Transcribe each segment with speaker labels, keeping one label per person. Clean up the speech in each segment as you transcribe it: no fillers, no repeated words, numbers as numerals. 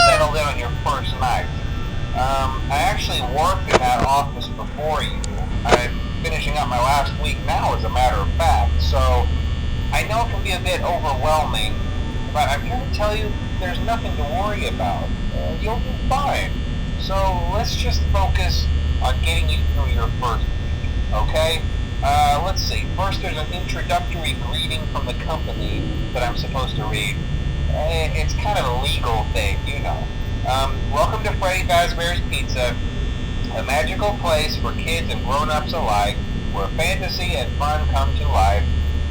Speaker 1: settled in on your first night. I actually worked in that office before you. I'm finishing up my last week now, as a matter of fact, so I know it can be a bit overwhelming, but I'm here to tell you there's nothing to worry about. You'll be fine. So let's just focus on getting you through your first week, okay? Let's see. First, there's an introductory greeting from the company that I'm supposed to read. It's kind of a legal thing, you know. Welcome to Freddy Fazbear's Pizza, a magical place for kids and grown-ups alike, where fantasy and fun come to life.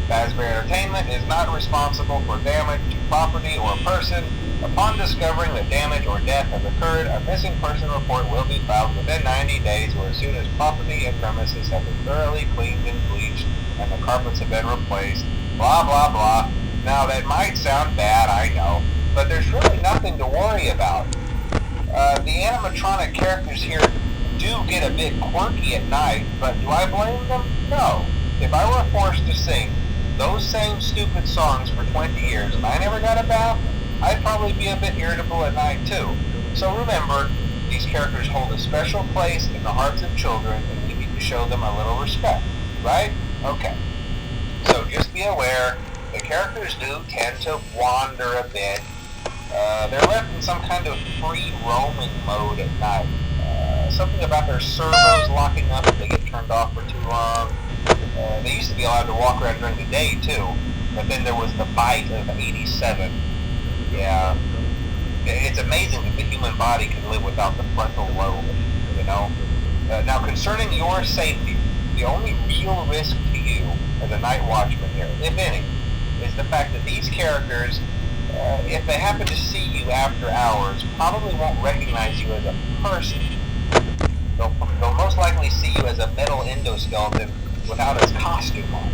Speaker 1: Fazbear Entertainment is not responsible for damage to property or person. Upon discovering that damage or death has occurred, a missing person report will be filed within 90 days or as soon as property and premises have been thoroughly cleaned and bleached and the carpets have been replaced. Blah, blah, blah. Now, that might sound bad, I know, but there's really nothing to worry about. The animatronic characters here do get a bit quirky at night, but do I blame them? No. If I were forced to sing those same stupid songs for 20 years and I never got a bath, I'd probably be a bit irritable at night too. So remember, these characters hold a special place in the hearts of children and we need to show them a little respect, right? Okay. So just be aware, the characters do tend to wander a bit. They're left in some kind of free roaming mode at night. Something about their servos locking up if they get turned off for too long. They used to be allowed to walk around during the day too, but then there was the bite of 87. Yeah, it's amazing that the human body can live without the frontal lobe, you know? Now, concerning your safety, the only real risk to you as a night watchman here, if any, is the fact that these characters, if they happen to see you after hours, probably won't recognize you as a person. They'll most likely see you as a metal endoskeleton without its costume on.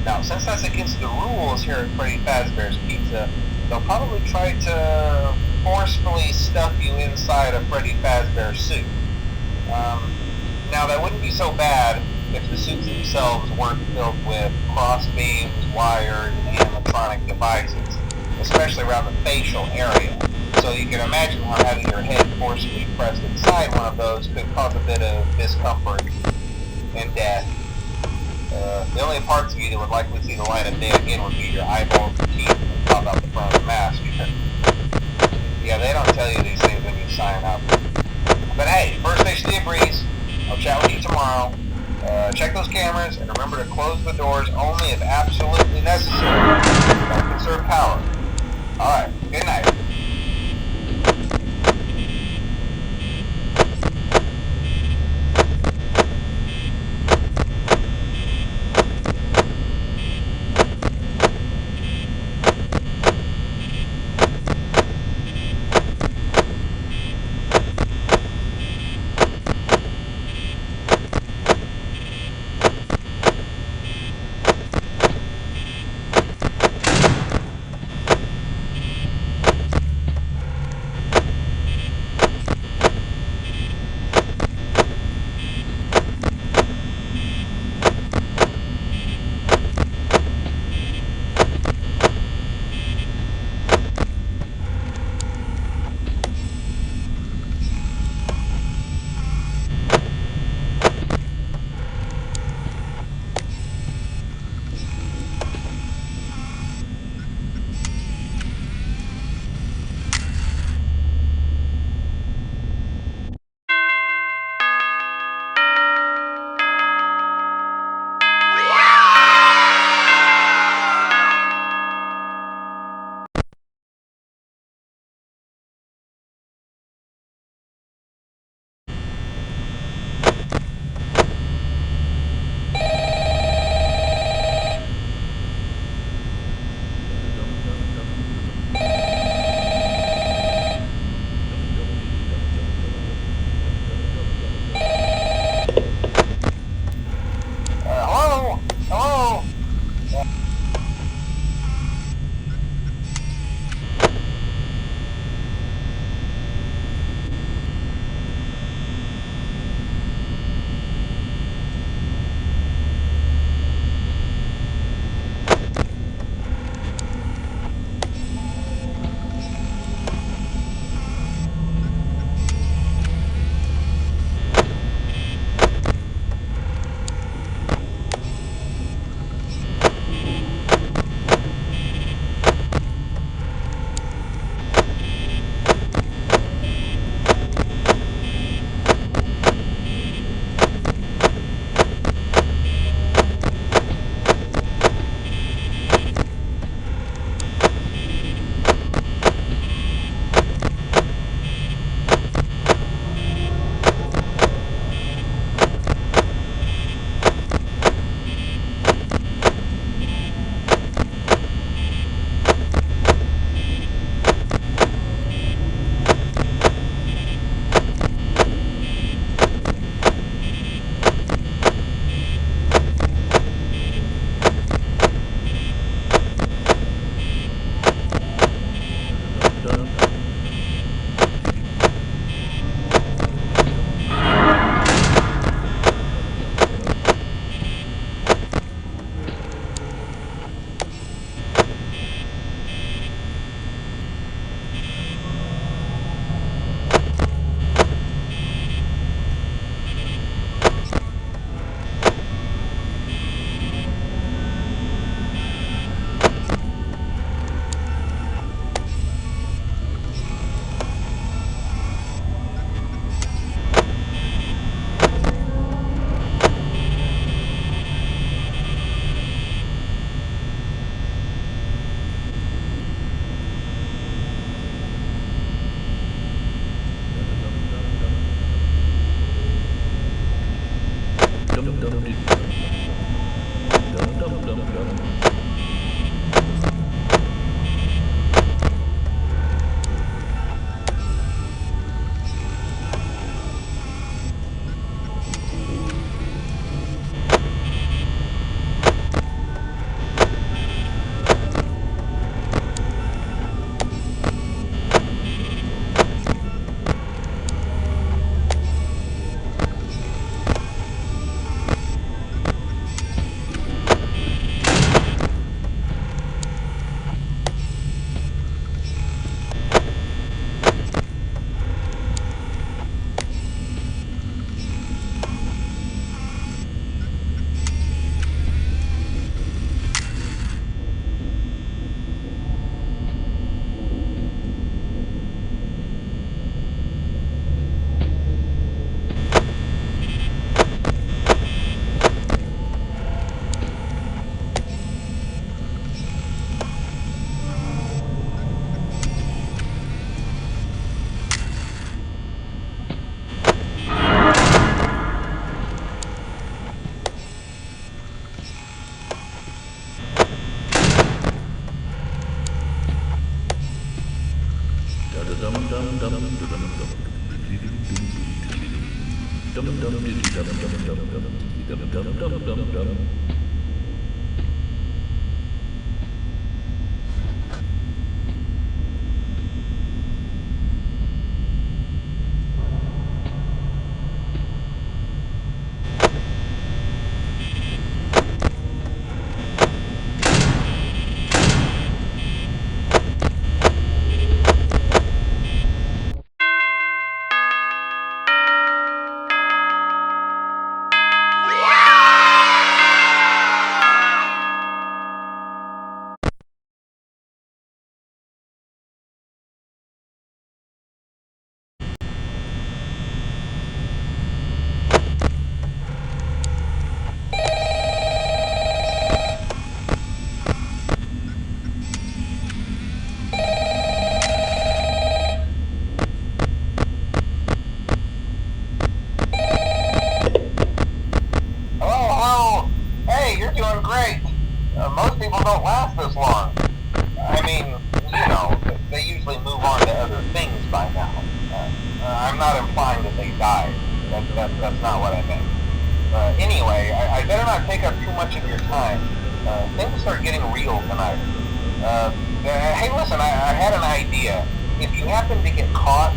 Speaker 1: Now, since that's against the rules here at Freddy Fazbear's Pizza, they'll probably try to forcefully stuff you inside a Freddy Fazbear suit. Now, that wouldn't be so bad if the suits themselves weren't filled with cross beams, wires, and animatronic devices, especially around the facial area. So you can imagine how having your head forcefully pressed inside one of those could cause a bit of discomfort and death. The only parts of you that would likely see the light of day again would be your eyeballs and teeth that pop out the front of the mask. Yeah, they don't tell you these things when you sign up. But hey, first station debriefs. I'll chat with you tomorrow. Check those cameras and remember to close the doors only if absolutely necessary. Gotta conserve power. Alright, good night. You're doing great. Most people don't last this long. I mean, you know, they usually move on to other things by now. I'm not implying that they died. That's not what I meant. Anyway, I better not take up too much of your time. Things start getting real tonight. Hey, listen, I had an idea. If you happen to get caught,